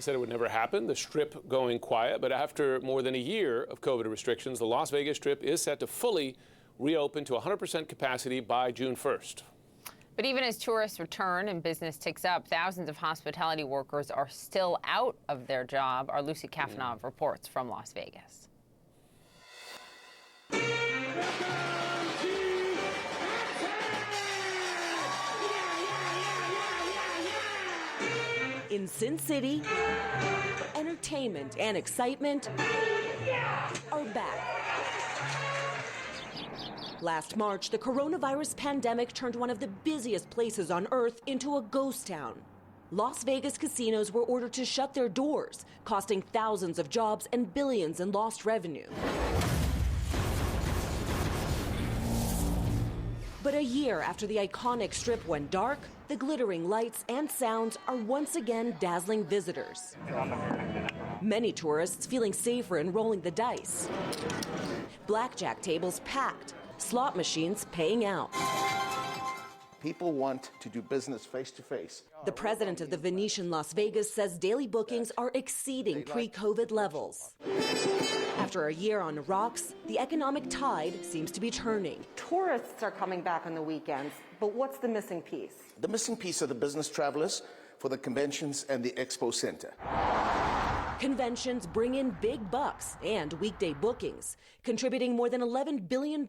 said it would never happen, the Strip going quiet. But after more than a year of COVID restrictions, the Las Vegas Strip is set to fully reopen to 100% capacity by June 1st. But even as tourists return and business ticks up, thousands of hospitality workers are still out of their job. Our Lucy Kafanov reports from Las Vegas. In Sin City, entertainment and excitement are back. Last March, the coronavirus pandemic turned one of the busiest places on Earth into a ghost town. Las Vegas casinos were ordered to shut their doors, costing thousands of jobs and billions in lost revenue. But a year after the iconic Strip went dark, the glittering lights and sounds are once again dazzling visitors. Many tourists feeling safer in rolling the dice. Blackjack tables packed, slot machines paying out. People want to do business face to face. The president of the Venetian Las Vegas says daily bookings are exceeding pre-COVID levels. After a year on the rocks, the economic tide seems to be turning. Tourists are coming back on the weekends, but what's the missing piece? The missing piece are the business travelers for the conventions and the expo center. Conventions bring in big bucks and weekday bookings, contributing more than $11 billion in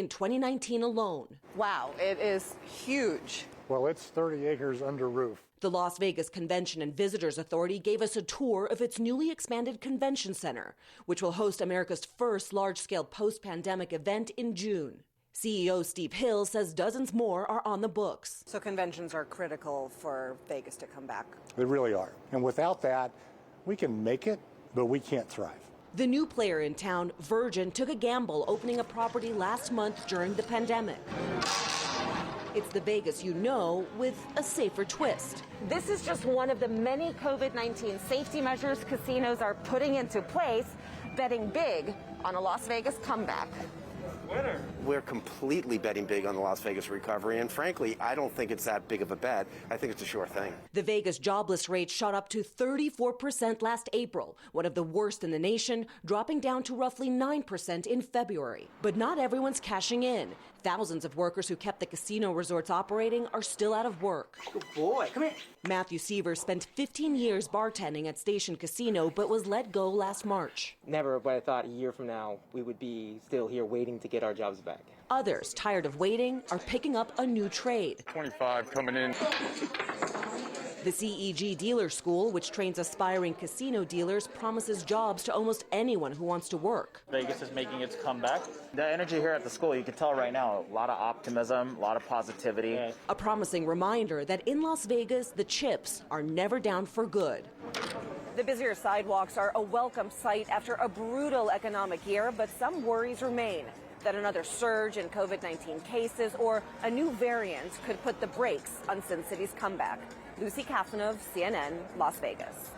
2019 alone. Wow, it is huge. Well, it's 30 acres under roof. The Las Vegas Convention and Visitors Authority gave us a tour of its newly expanded convention center, which will host America's first large-scale post-pandemic event in June. CEO Steve Hill says dozens more are on the books. So conventions are critical for Vegas to come back. They really are. And without that, we can make it, but we can't thrive. The new player in town, Virgin, took a gamble opening a property last month during the pandemic. It's the Vegas you know, with a safer twist. This is just one of the many COVID-19 safety measures casinos are putting into place, betting big on a Las Vegas comeback. We're completely betting big on the Las Vegas recovery, and frankly, I don't think it's that big of a bet. I think it's a sure thing. The Vegas jobless rate shot up to 34% last April, one of the worst in the nation, dropping down to roughly 9% in February. But not everyone's cashing in. Thousands of workers who kept the casino resorts operating are still out of work. Good boy, come here. Matthew Seaver spent 15 years bartending at Station Casino, but was let go last March. Never would I thought a year from now we would be still here waiting to get our jobs back. Others, tired of waiting, are picking up a new trade. 25 coming in. The CEG Dealer School, which trains aspiring casino dealers, promises jobs to almost anyone who wants to work. Vegas is making its comeback. The energy here at the school, you can tell right now, a lot of optimism, a lot of positivity. Yeah. A promising reminder that in Las Vegas, the chips are never down for good. The busier sidewalks are a welcome sight after a brutal economic year, but some worries remain that another surge in COVID-19 cases or a new variant could put the brakes on Sin City's comeback. Lucy Kafanov, CNN, Las Vegas.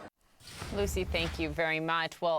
Lucy, thank you very much. Well,